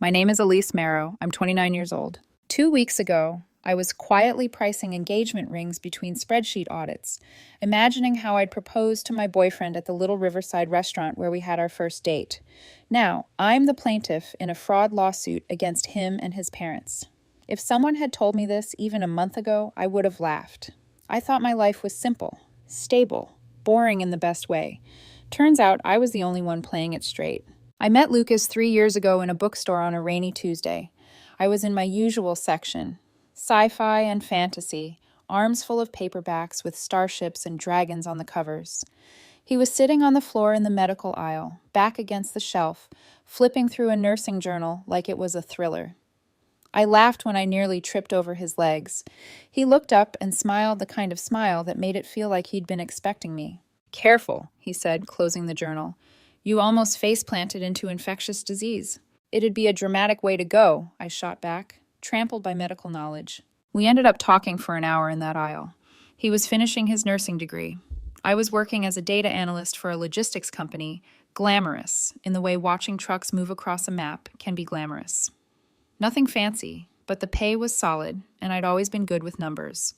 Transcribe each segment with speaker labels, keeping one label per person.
Speaker 1: My name is Elise Marrow. I'm 29 years old. 2 weeks ago, I was quietly pricing engagement rings between spreadsheet audits, imagining how I'd propose to my boyfriend at the little riverside restaurant where we had our first date. Now, I'm the plaintiff in a fraud lawsuit against him and his parents. If someone had told me this even a month ago, I would have laughed. I thought my life was simple, stable, boring in the best way. Turns out I was the only one playing it straight. I met Lucas 3 years ago in a bookstore on a rainy Tuesday. I was in my usual section, sci-fi and fantasy, arms full of paperbacks with starships and dragons on the covers. He was sitting on the floor in the medical aisle, back against the shelf, flipping through a nursing journal like it was a thriller. I laughed when I nearly tripped over his legs. He looked up and smiled the kind of smile that made it feel like he'd been expecting me. "Careful," he said, closing the journal. "You almost face-planted into infectious disease." "It'd be a dramatic way to go," I shot back, trampled by medical knowledge. We ended up talking for an hour in that aisle. He was finishing his nursing degree. I was working as a data analyst for a logistics company, glamorous, in the way watching trucks move across a map can be glamorous. Nothing fancy, but the pay was solid, and I'd always been good with numbers.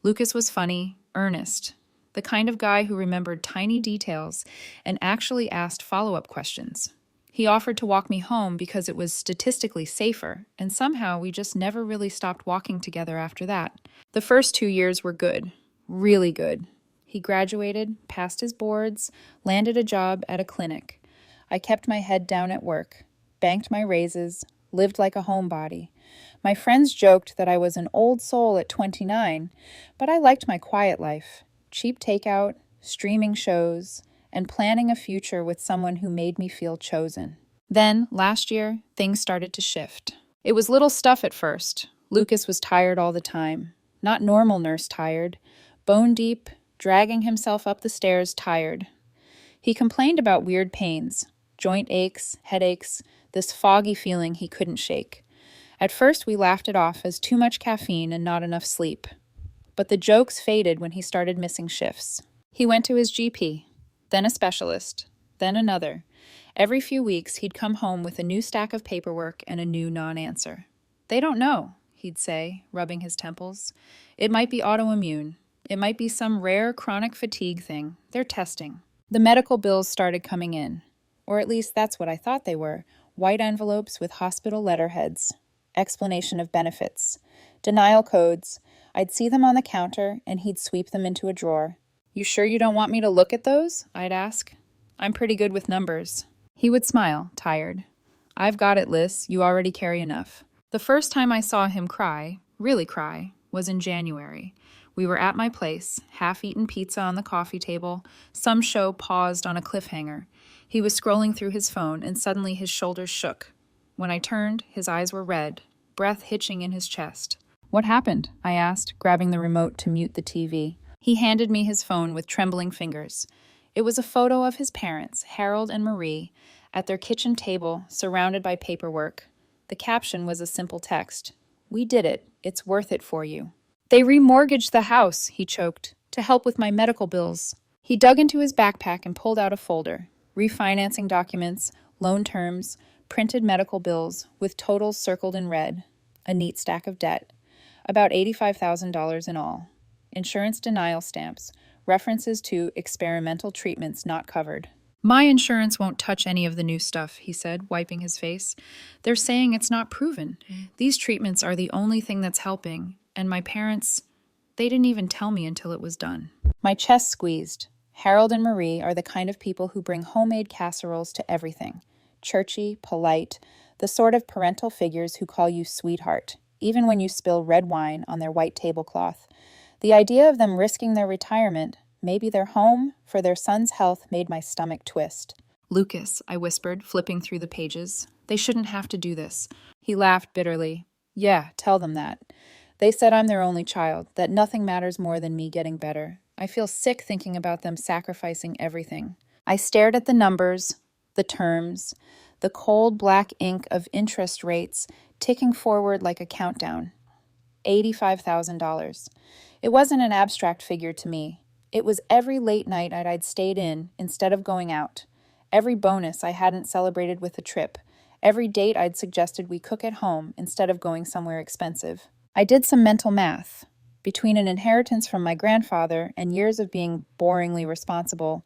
Speaker 1: Lucas was funny, earnest, the kind of guy who remembered tiny details and actually asked follow-up questions. He offered to walk me home because it was statistically safer, and somehow we just never really stopped walking together after that. The first 2 years were good, really good. He graduated, passed his boards, landed a job at a clinic. I kept my head down at work, banked my raises, lived like a homebody. My friends joked that I was an old soul at 29, but I liked my quiet life. Cheap takeout, streaming shows, and planning a future with someone who made me feel chosen. Then, last year, things started to shift. It was little stuff at first. Lucas was tired all the time. Not normal nurse tired. Bone deep, dragging himself up the stairs tired. He complained about weird pains, joint aches, headaches, this foggy feeling he couldn't shake. At first, we laughed it off as too much caffeine and not enough sleep. But the jokes faded when he started missing shifts. He went to his GP, then a specialist, then another. Every few weeks, he'd come home with a new stack of paperwork and a new non-answer. "They don't know," he'd say, rubbing his temples. "It might be autoimmune. It might be some rare chronic fatigue thing. They're testing." The medical bills started coming in. Or at least that's what I thought they were. White envelopes with hospital letterheads. Explanation of benefits. Denial codes. I'd see them on the counter, and he'd sweep them into a drawer. "You sure you don't want me to look at those?" I'd ask. "I'm pretty good with numbers." He would smile, tired. "I've got it, Liz. You already carry enough." The first time I saw him cry, really cry, was in January. We were at my place, half-eaten pizza on the coffee table, some show paused on a cliffhanger. He was scrolling through his phone, and suddenly his shoulders shook. When I turned, his eyes were red, breath hitching in his chest. "What happened?" I asked, grabbing the remote to mute the TV. He handed me his phone with trembling fingers. It was a photo of his parents, Harold and Marie, at their kitchen table, surrounded by paperwork. The caption was a simple text. "We did it. It's worth it for you." "They remortgaged the house," he choked, "to help with my medical bills." He dug into his backpack and pulled out a folder. Refinancing documents, loan terms, printed medical bills, with totals circled in red. A neat stack of debt. About $85,000 in all. Insurance denial stamps, references to experimental treatments not covered. "My insurance won't touch any of the new stuff," he said, wiping his face. "They're saying it's not proven. These treatments are the only thing that's helping, and my parents, they didn't even tell me until it was done." My chest squeezed. Harold and Marie are the kind of people who bring homemade casseroles to everything. Churchy, polite, the sort of parental figures who call you sweetheart, even when you spill red wine on their white tablecloth. The idea of them risking their retirement, maybe their home, for their son's health made my stomach twist. "Lucas," I whispered, flipping through the pages. "They shouldn't have to do this." He laughed bitterly. "Yeah, tell them that. They said I'm their only child, that nothing matters more than me getting better. I feel sick thinking about them sacrificing everything." I stared at the numbers, the terms, the cold black ink of interest rates ticking forward like a countdown. $85,000. It wasn't an abstract figure to me. It was every late night I'd stayed in instead of going out, every bonus I hadn't celebrated with a trip, Every date I'd suggested we cook at home instead of going somewhere expensive. I did some mental math. Between an inheritance from my grandfather and years of being boringly responsible,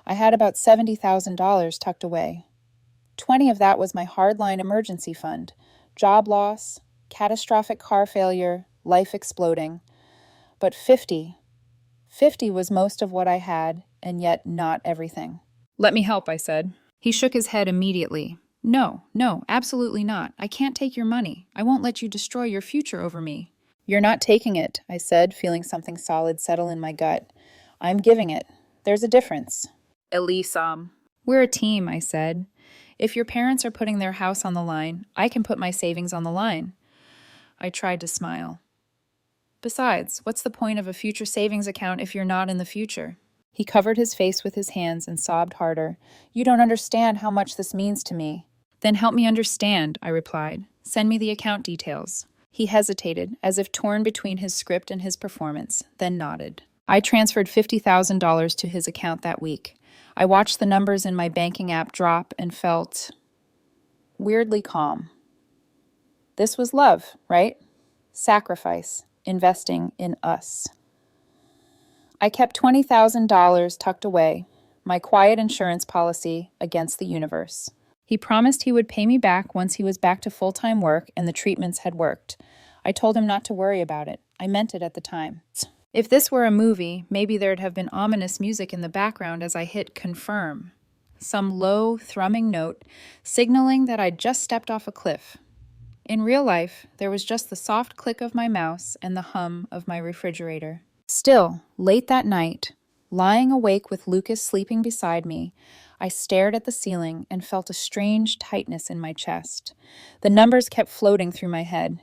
Speaker 1: I had about $70,000 tucked away. 20 of that was my hardline emergency fund. Job loss, catastrophic car failure, life exploding. But 50 was most of what I had, and yet not everything. "Let me help," I said. He shook his head immediately. No, absolutely not. I can't take your money. I won't let you destroy your future over me." "You're not taking it," I said, feeling something solid settle in my gut. "I'm giving it. There's a difference." "Elise, we're a team," I said. "If your parents are putting their house on the line, I can put my savings on the line." I tried to smile. "Besides, what's the point of a future savings account if you're not in the future?" He covered his face with his hands and sobbed harder. "You don't understand how much this means to me." "Then help me understand," I replied. "Send me the account details." He hesitated, as if torn between his script and his performance, then nodded. I transferred $50,000 to his account that week. I watched the numbers in my banking app drop and felt weirdly calm. This was love, right? Sacrifice, investing in us. I kept $20,000 tucked away, my quiet insurance policy against the universe. He promised he would pay me back once he was back to full-time work and the treatments had worked. I told him not to worry about it. I meant it at the time. If this were a movie, maybe there'd have been ominous music in the background as I hit confirm. Some low, thrumming note signaling that I'd just stepped off a cliff. In real life, there was just the soft click of my mouse and the hum of my refrigerator. Still, late that night, lying awake with Lucas sleeping beside me, I stared at the ceiling and felt a strange tightness in my chest. The numbers kept floating through my head.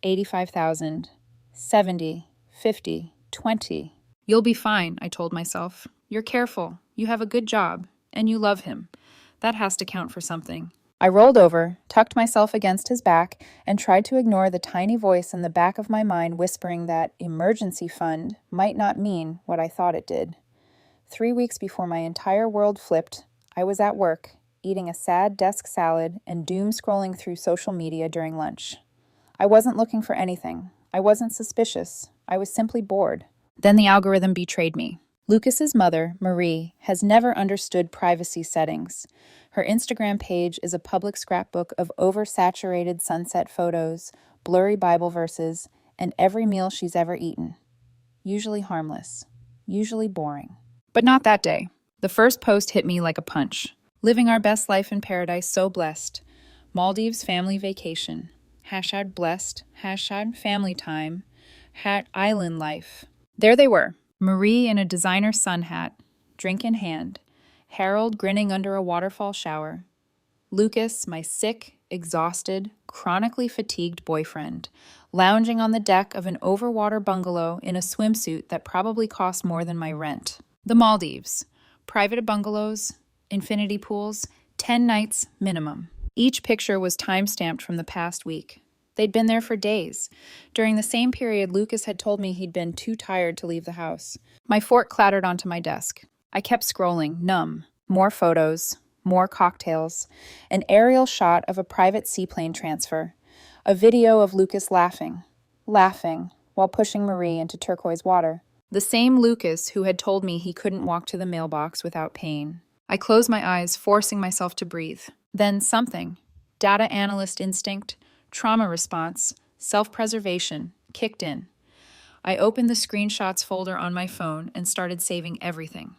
Speaker 1: 85,000, 70, 50, 20. "You'll be fine," I told myself. "You're careful, you have a good job, and you love him. That has to count for something." I rolled over, tucked myself against his back, and tried to ignore the tiny voice in the back of my mind whispering that emergency fund might not mean what I thought it did. 3 weeks before my entire world flipped, I was at work, eating a sad desk salad and doom-scrolling through social media during lunch. I wasn't looking for anything. I wasn't suspicious. I was simply bored. Then the algorithm betrayed me. Lucas's mother, Marie, has never understood privacy settings. Her Instagram page is a public scrapbook of oversaturated sunset photos, blurry Bible verses, and every meal she's ever eaten. Usually harmless. Usually boring. But not that day. The first post hit me like a punch. "Living our best life in paradise, so blessed. Maldives family vacation. #blessed, #family time, #island life." There they were. Marie in a designer sun hat, drink in hand. Harold grinning under a waterfall shower. Lucas, my sick, exhausted, chronically fatigued boyfriend, lounging on the deck of an overwater bungalow in a swimsuit that probably cost more than my rent. The Maldives. Private bungalows, infinity pools, 10 nights minimum. Each picture was time-stamped from the past week. They'd been there for days. During the same period, Lucas had told me he'd been too tired to leave the house. My fork clattered onto my desk. I kept scrolling, numb. More photos, more cocktails, an aerial shot of a private seaplane transfer, a video of Lucas laughing, while pushing Marie into turquoise water. The same Lucas who had told me he couldn't walk to the mailbox without pain. I closed my eyes, forcing myself to breathe. Then something, data analyst instinct, trauma response, self-preservation, kicked in. I opened the screenshots folder on my phone and started saving everything.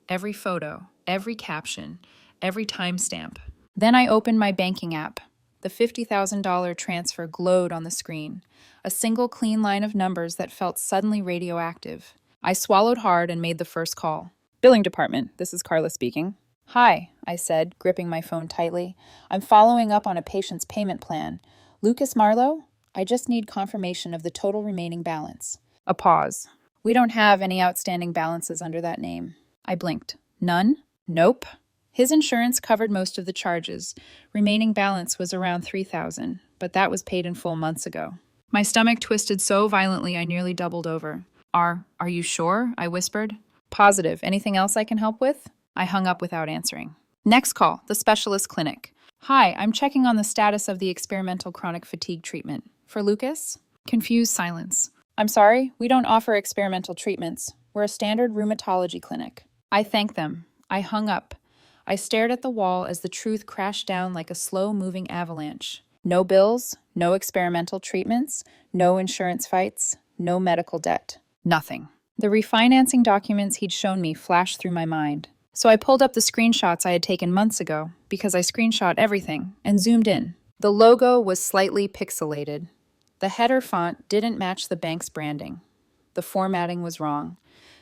Speaker 1: Every photo, every caption, every timestamp. Then I opened my banking app. The $50,000 transfer glowed on the screen, a single clean line of numbers that felt suddenly radioactive. I swallowed hard and made the first call. "Billing department, this is Carla speaking." "Hi," I said, gripping my phone tightly. "I'm following up on a patient's payment plan. Lucas Marlowe? I just need confirmation of the total remaining balance." A pause. "We don't have any outstanding balances under that name." I blinked. "None?" "Nope." His insurance covered most of the charges. Remaining balance was around $3,000, but that was paid in full months ago. My stomach twisted so violently I nearly doubled over. Are you sure?" I whispered. "Positive. Anything else I can help with?" I hung up without answering. Next call, the specialist clinic. Hi, I'm checking on the status of the experimental chronic fatigue treatment. For Lucas? Confused silence. I'm sorry, we don't offer experimental treatments. We're a standard rheumatology clinic. I thanked them. I hung up. I stared at the wall as the truth crashed down like a slow-moving avalanche. No bills, no experimental treatments, no insurance fights, no medical debt. Nothing. The refinancing documents he'd shown me flashed through my mind. So I pulled up the screenshots I had taken months ago, because I screenshot everything, and zoomed in. The logo was slightly pixelated. The header font didn't match the bank's branding. The formatting was wrong.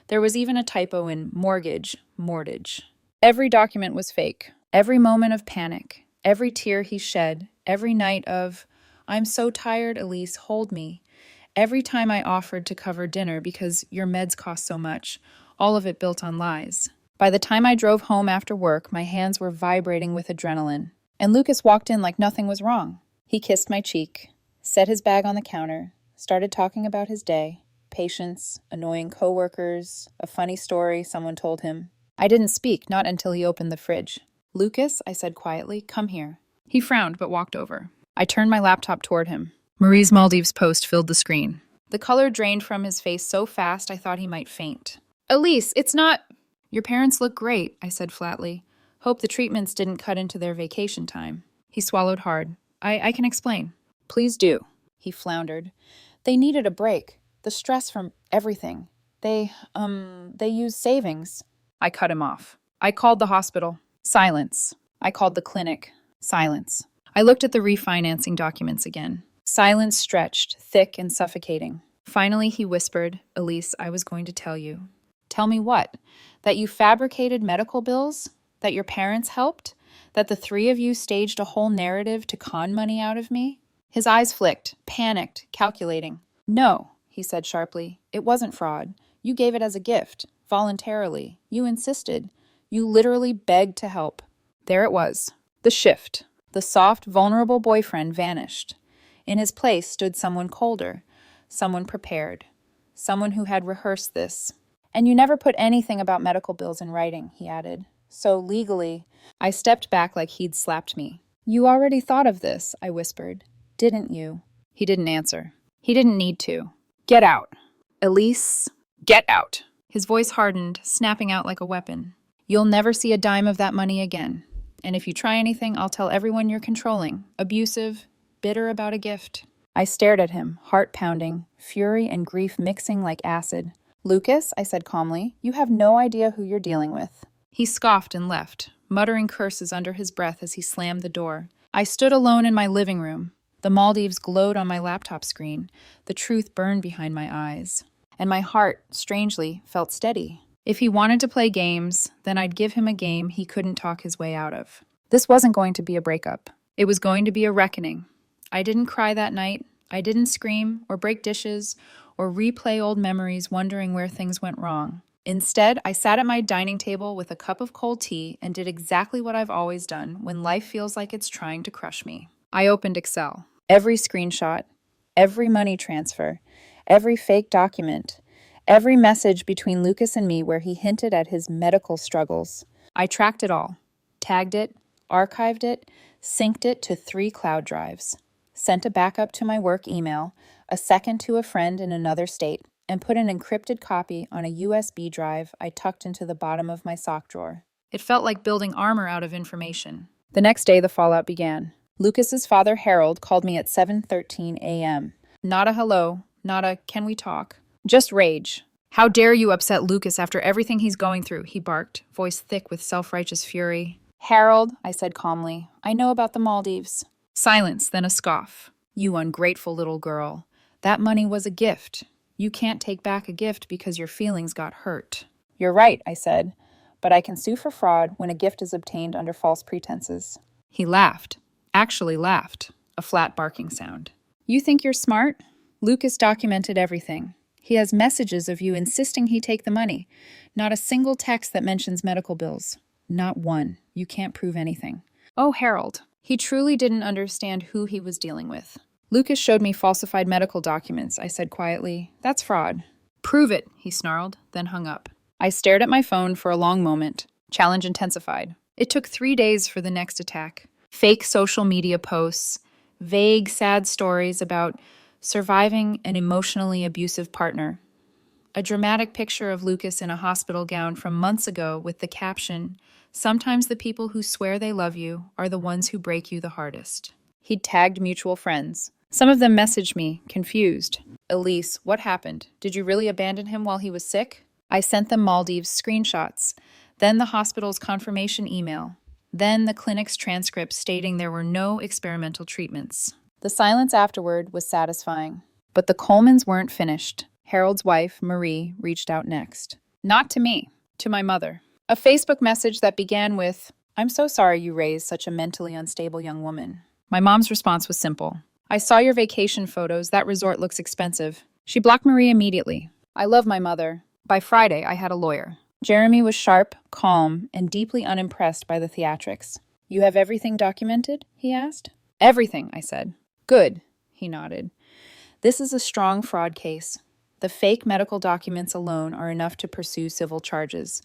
Speaker 1: There was even a typo in mortgage. Every document was fake. Every moment of panic, every tear he shed, every night of, "I'm so tired, Elise, hold me." Every time I offered to cover dinner because your meds cost so much, all of it built on lies. By the time I drove home after work, my hands were vibrating with adrenaline. And Lucas walked in like nothing was wrong. He kissed my cheek, set his bag on the counter, started talking about his day, patients, annoying coworkers, a funny story someone told him. I didn't speak, not until he opened the fridge. "Lucas," I said quietly, "come here." He frowned but walked over. I turned my laptop toward him. Marie's Maldives post filled the screen. The color drained from his face so fast I thought he might faint. "Elise, it's not—" "Your parents look great," I said flatly. "Hope the treatments didn't cut into their vacation time." He swallowed hard. I can explain." "Please do." He floundered. "They needed a break. The stress from everything. They used savings." I cut him off. "I called the hospital." Silence. "I called the clinic." Silence. I looked at the refinancing documents again. Silence stretched, thick and suffocating. Finally, he whispered, "Elise, I was going to tell you." "Tell me what? That you fabricated medical bills? That your parents helped? That the three of you staged a whole narrative to con money out of me?" His eyes flicked, panicked, calculating. "No," he said sharply. "It wasn't fraud. You gave it as a gift, voluntarily. You insisted. You literally begged to help." There it was. The shift. The soft, vulnerable boyfriend vanished. In his place stood someone colder, someone prepared, someone who had rehearsed this. "And you never put anything about medical bills in writing," he added. "So legally—" I stepped back like he'd slapped me. "You already thought of this," I whispered. "Didn't you?" He didn't answer. He didn't need to. "Get out." "Elise, get out." His voice hardened, snapping out like a weapon. "You'll never see a dime of that money again. And if you try anything, I'll tell everyone you're controlling, abusive, bitter about a gift." I stared at him, heart pounding, fury and grief mixing like acid. "Lucas," I said calmly, "you have no idea who you're dealing with." He scoffed and left, muttering curses under his breath as he slammed the door. I stood alone in my living room. The Maldives glowed on my laptop screen. The truth burned behind my eyes. And my heart, strangely, felt steady. If he wanted to play games, then I'd give him a game he couldn't talk his way out of. This wasn't going to be a breakup. It was going to be a reckoning. I didn't cry that night. I didn't scream or break dishes or replay old memories wondering where things went wrong. Instead, I sat at my dining table with a cup of cold tea and did exactly what I've always done when life feels like it's trying to crush me. I opened Excel. Every screenshot, every money transfer, every fake document, every message between Lucas and me where he hinted at his medical struggles. I tracked it all, tagged it, archived it, synced it to 3 cloud drives, sent a backup to my work email, a second to a friend in another state, and put an encrypted copy on a USB drive I tucked into the bottom of my sock drawer. It felt like building armor out of information. The next day, the fallout began. Lucas's father, Harold, called me at 7:13 a.m. Not a hello, not a "can we talk?" Just rage. "How dare you upset Lucas after everything he's going through," he barked, voice thick with self-righteous fury. "Harold," I said calmly, "I know about the Maldives." Silence, then a scoff. "You ungrateful little girl. That money was a gift. You can't take back a gift because your feelings got hurt." "You're right," I said, "but I can sue for fraud when a gift is obtained under false pretenses." He laughed. Actually laughed. A flat barking sound. "You think you're smart? Lucas documented everything. He has messages of you insisting he take the money. Not a single text that mentions medical bills. Not one. You can't prove anything." Oh, Harold. He truly didn't understand who he was dealing with. "Lucas showed me falsified medical documents," I said quietly. "That's fraud." "Prove it," he snarled, then hung up. I stared at my phone for a long moment. Challenge intensified. It took 3 days for the next attack. Fake social media posts, vague, sad stories about surviving an emotionally abusive partner. A dramatic picture of Lucas in a hospital gown from months ago with the caption, "Sometimes the people who swear they love you are the ones who break you the hardest." He'd tagged mutual friends. Some of them messaged me, confused. "Elise, what happened? Did you really abandon him while he was sick?" I sent them Maldives screenshots, then the hospital's confirmation email, then the clinic's transcript stating there were no experimental treatments. The silence afterward was satisfying. But the Colemans weren't finished. Harold's wife, Marie, reached out next. Not to me, to my mother. A Facebook message that began with, "I'm so sorry you raised such a mentally unstable young woman." My mom's response was simple. "I saw your vacation photos. That resort looks expensive." She blocked Marie immediately. I love my mother. By Friday, I had a lawyer. Jeremy was sharp, calm, and deeply unimpressed by the theatrics. "You have everything documented?" he asked. "Everything," I said. "Good," he nodded. "This is a strong fraud case. The fake medical documents alone are enough to pursue civil charges.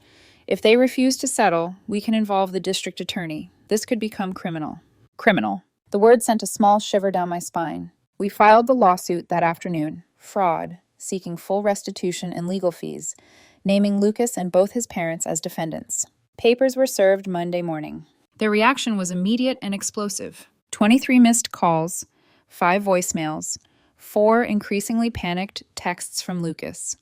Speaker 1: If they refuse to settle, we can involve the district attorney. This could become criminal." Criminal. The word sent a small shiver down my spine. We filed the lawsuit that afternoon. Fraud, seeking full restitution and legal fees, naming Lucas and both his parents as defendants. Papers were served Monday morning. Their reaction was immediate and explosive. 23 missed calls, 5 voicemails, 4 increasingly panicked texts from Lucas,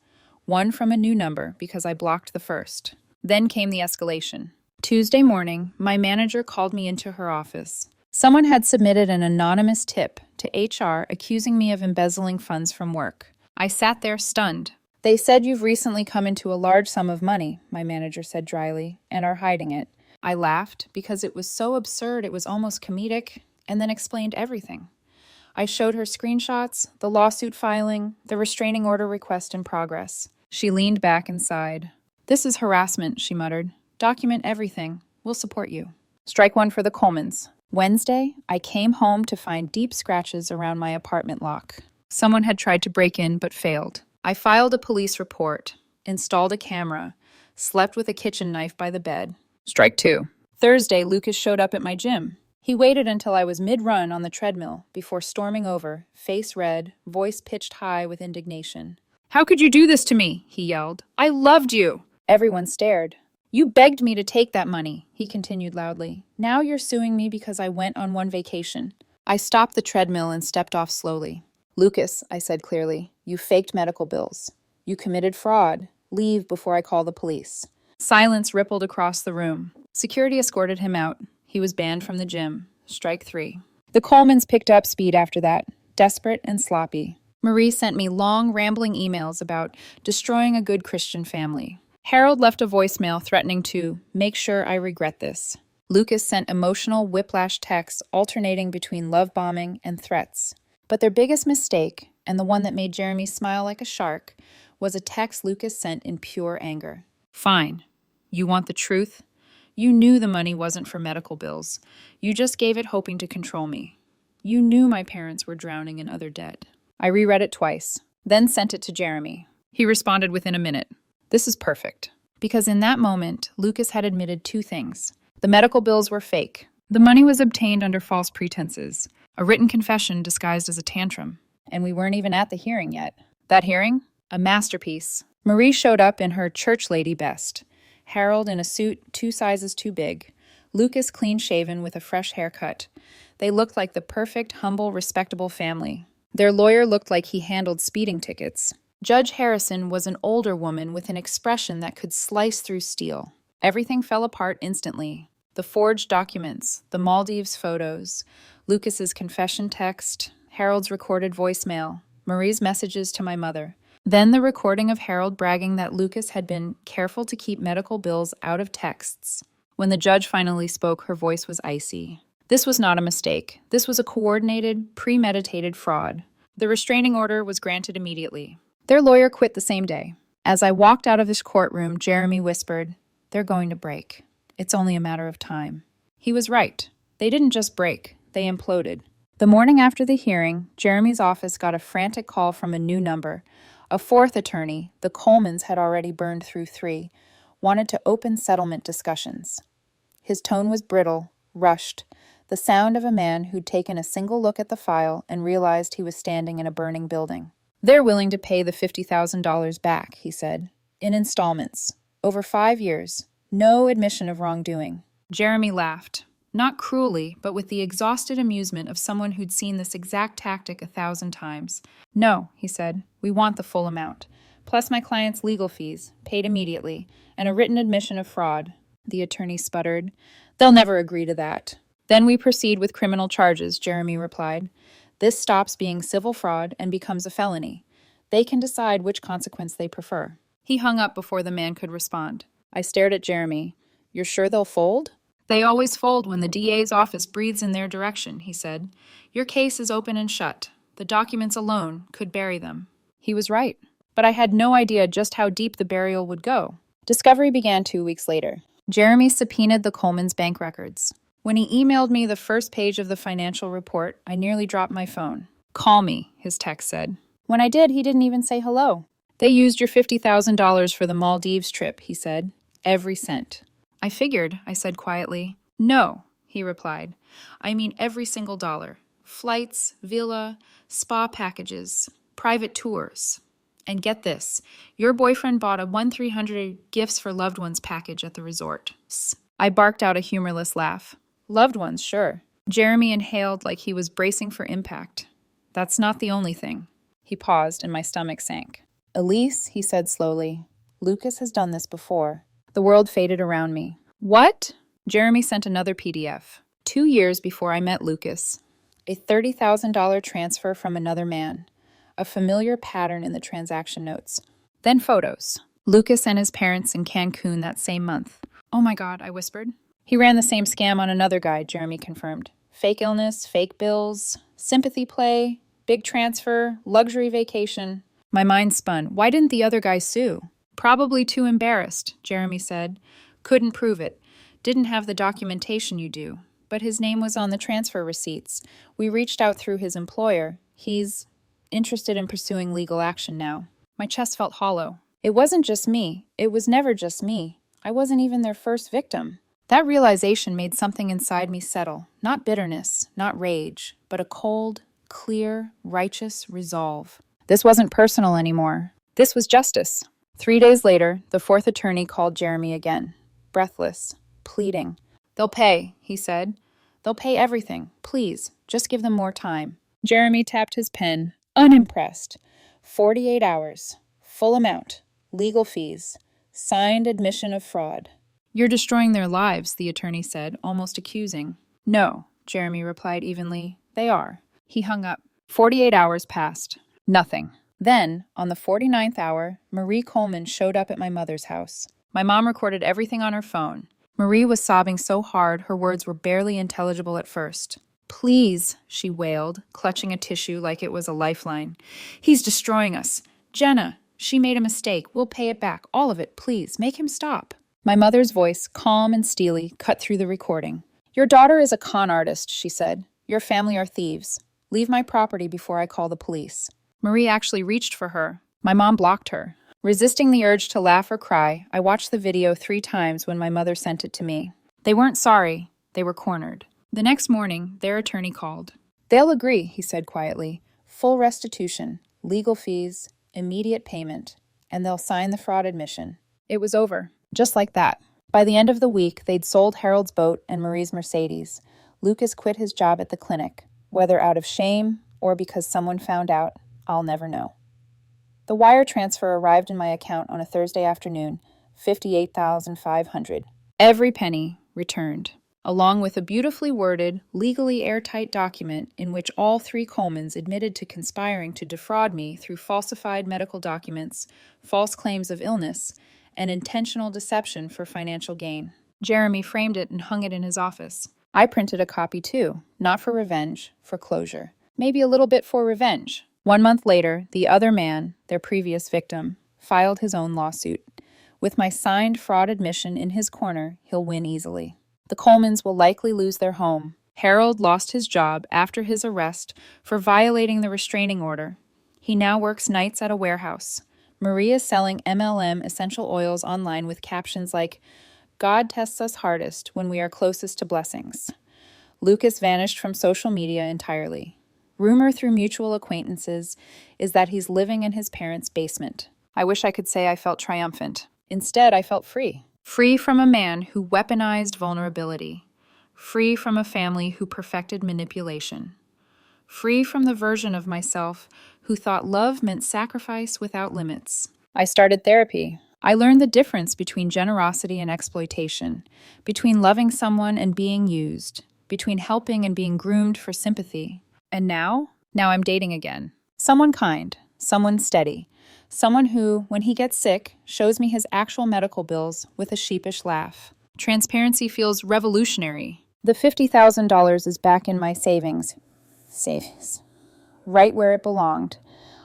Speaker 1: 1 from a new number because I blocked the first. Then came the escalation. Tuesday morning, my manager called me into her office. Someone had submitted an anonymous tip to HR accusing me of embezzling funds from work. I sat there stunned. "They said you've recently come into a large sum of money," my manager said dryly, "and are hiding it." I laughed because it was so absurd it was almost comedic, and then explained everything. I showed her screenshots, the lawsuit filing, the restraining order request in progress. She leaned back and sighed. "This is harassment," she muttered. "Document everything. We'll support you." Strike one for the Colemans. Wednesday, I came home to find deep scratches around my apartment lock. Someone had tried to break in but failed. I filed a police report, installed a camera, slept with a kitchen knife by the bed. Strike two. Thursday, Lucas showed up at my gym. He waited until I was mid-run on the treadmill before storming over, face red, voice pitched high with indignation. "How could you do this to me?" he yelled. "I loved you." Everyone stared. "You begged me to take that money," he continued loudly. "Now you're suing me because I went on one vacation." I stopped the treadmill and stepped off slowly. "Lucas," I said clearly, "you faked medical bills. You committed fraud. Leave before I call the police." Silence rippled across the room. Security escorted him out. He was banned from the gym. Strike three. The Colemans picked up speed after that, desperate and sloppy. Marie sent me long, rambling emails about destroying a good Christian family. Harold left a voicemail threatening to make sure I regret this. Lucas sent emotional whiplash texts alternating between love bombing and threats. But their biggest mistake, and the one that made Jeremy smile like a shark, was a text Lucas sent in pure anger. "Fine. You want the truth? You knew the money wasn't for medical bills. You just gave it hoping to control me. You knew my parents were drowning in other debt." I reread it twice, then sent it to Jeremy. He responded within a minute. "This is perfect." Because in that moment, Lucas had admitted 2 things. The medical bills were fake. The money was obtained under false pretenses. A written confession disguised as a tantrum. And we weren't even at the hearing yet. That hearing? A masterpiece. Marie showed up in her church lady best. Harold in a suit 2 sizes too big. Lucas clean-shaven with a fresh haircut. They looked like the perfect, humble, respectable family. Their lawyer looked like he handled speeding tickets. Judge Harrison was an older woman with an expression that could slice through steel. Everything fell apart instantly. The forged documents, the Maldives photos, Lucas's confession text, Harold's recorded voicemail, Marie's messages to my mother. Then the recording of Harold bragging that Lucas had been careful to keep medical bills out of texts. When the judge finally spoke, her voice was icy. This was not a mistake. This was a coordinated, premeditated fraud. The restraining order was granted immediately. Their lawyer quit the same day. As I walked out of his courtroom, Jeremy whispered, "They're going to break. It's only a matter of time." He was right. They didn't just break, they imploded. The morning after the hearing, Jeremy's office got a frantic call from a new number. A 4th attorney, the Colemans had already burned through 3, wanted to open settlement discussions. His tone was brittle, rushed. the sound of a man who'd taken a single look at the file and realized he was standing in a burning building. "They're willing to pay the $50,000 back," he said, "in installments, over 5 years. No admission of wrongdoing." Jeremy laughed, not cruelly, but with the exhausted amusement of someone who'd seen this exact tactic 1,000 times. "No," he said, "we want the full amount, plus my client's legal fees, paid immediately, and a written admission of fraud." The attorney sputtered. "They'll never agree to that." "Then we proceed with criminal charges," Jeremy replied. "This stops being civil fraud and becomes a felony. They can decide which consequence they prefer." He hung up before the man could respond. I stared at Jeremy. "You're sure they'll fold?" "They always fold when the DA's office breathes in their direction," he said. "Your case is open and shut. The documents alone could bury them." He was right, but I had no idea just how deep the burial would go. Discovery began 2 weeks later. Jeremy subpoenaed the Coleman's bank records. When he emailed me the first page of the financial report, I nearly dropped my phone. "Call me," his text said. When I did, he didn't even say hello. "They used your $50,000 for the Maldives trip," he said. "Every cent." "I figured," I said quietly. "No," he replied. "I mean every single dollar. Flights, villa, spa packages, private tours. And get this, your boyfriend bought a 1-300 gifts for loved ones package at the resort." I barked out a humorless laugh. "Loved ones, sure." Jeremy inhaled like he was bracing for impact. "That's not the only thing." He paused and my stomach sank. "Elise," he said slowly, "Lucas has done this before." The world faded around me. "What?" Jeremy sent another PDF. 2 years before I met Lucas. A $30,000 transfer from another man. A familiar pattern in the transaction notes. Then photos. Lucas and his parents in Cancun that same month. "Oh my God," I whispered. "He ran the same scam on another guy," Jeremy confirmed. "Fake illness, fake bills, sympathy play, big transfer, luxury vacation." My mind spun. Why didn't the other guy sue? "Probably too embarrassed," Jeremy said. "Couldn't prove it. Didn't have the documentation you do. But his name was on the transfer receipts. We reached out through his employer. He's interested in pursuing legal action now." My chest felt hollow. It wasn't just me. It was never just me. I wasn't even their first victim. That realization made something inside me settle. Not bitterness, not rage, but a cold, clear, righteous resolve. This wasn't personal anymore. This was justice. 3 days later, the fourth attorney called Jeremy again. Breathless, pleading. "They'll pay," he said. "They'll pay everything. Please, just give them more time." Jeremy tapped his pen, unimpressed. 48 hours. Full amount. Legal fees. Signed admission of fraud. "You're destroying their lives," the attorney said, almost accusing. "No," Jeremy replied evenly. "They are." He hung up. 48 hours passed. Nothing. Then, on the 49th hour, Marie Coleman showed up at my mother's house. My mom recorded everything on her phone. Marie was sobbing so hard her words were barely intelligible at first. "Please," she wailed, clutching a tissue like it was a lifeline. "He's destroying us. Jenna, she made a mistake. We'll pay it back. All of it, please. Make him stop." My mother's voice, calm and steely, cut through the recording. "Your daughter is a con artist," she said. "Your family are thieves. Leave my property before I call the police." Marie actually reached for her. My mom blocked her. Resisting the urge to laugh or cry, I watched the video 3 times when my mother sent it to me. They weren't sorry. They were cornered. The next morning, their attorney called. "They'll agree," he said quietly. "Full restitution, legal fees, immediate payment, and they'll sign the fraud admission." It was over. Just like that. By the end of the week, they'd sold Harold's boat and Marie's Mercedes. Lucas quit his job at the clinic. Whether out of shame or because someone found out, I'll never know. The wire transfer arrived in my account on a Thursday afternoon, $58,500. Every penny returned, along with a beautifully worded, legally airtight document in which all 3 Colemans admitted to conspiring to defraud me through falsified medical documents, false claims of illness, and intentional deception for financial gain. Jeremy framed it and hung it in his office. I printed a copy too, not for revenge, for closure. Maybe a little bit for revenge. 1 month later, the other man, their previous victim, filed his own lawsuit. With my signed fraud admission in his corner, he'll win easily. The Colemans will likely lose their home. Harold lost his job after his arrest for violating the restraining order. He now works nights at a warehouse. Marie is selling MLM essential oils online with captions like, "God tests us hardest when we are closest to blessings." Lucas vanished from social media entirely. Rumor through mutual acquaintances is that he's living in his parents' basement. I wish I could say I felt triumphant. Instead, I felt free. Free from a man who weaponized vulnerability. Free from a family who perfected manipulation. Free from the version of myself who thought love meant sacrifice without limits. I started therapy. I learned the difference between generosity and exploitation, between loving someone and being used, between helping and being groomed for sympathy. And now I'm dating again. Someone kind, someone steady, someone who, when he gets sick, shows me his actual medical bills with a sheepish laugh. Transparency feels revolutionary. The $50,000 is back in my savings, right where it belonged.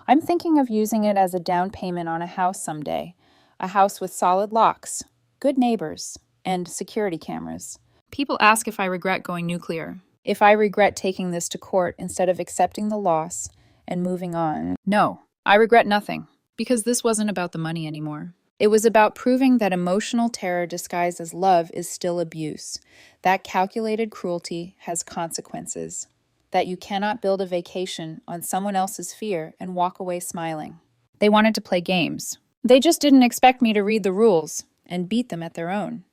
Speaker 1: I'm thinking of using it as a down payment on a house someday. A house with solid locks, good neighbors, and security cameras. People ask if I regret going nuclear, if I regret taking this to court instead of accepting the loss and moving on. No, I regret nothing, because this wasn't about the money anymore. It was about proving that emotional terror disguised as love is still abuse, that calculated cruelty has consequences, that you cannot build a vacation on someone else's fear and walk away smiling. They wanted to play games. They just didn't expect me to read the rules and beat them at their own.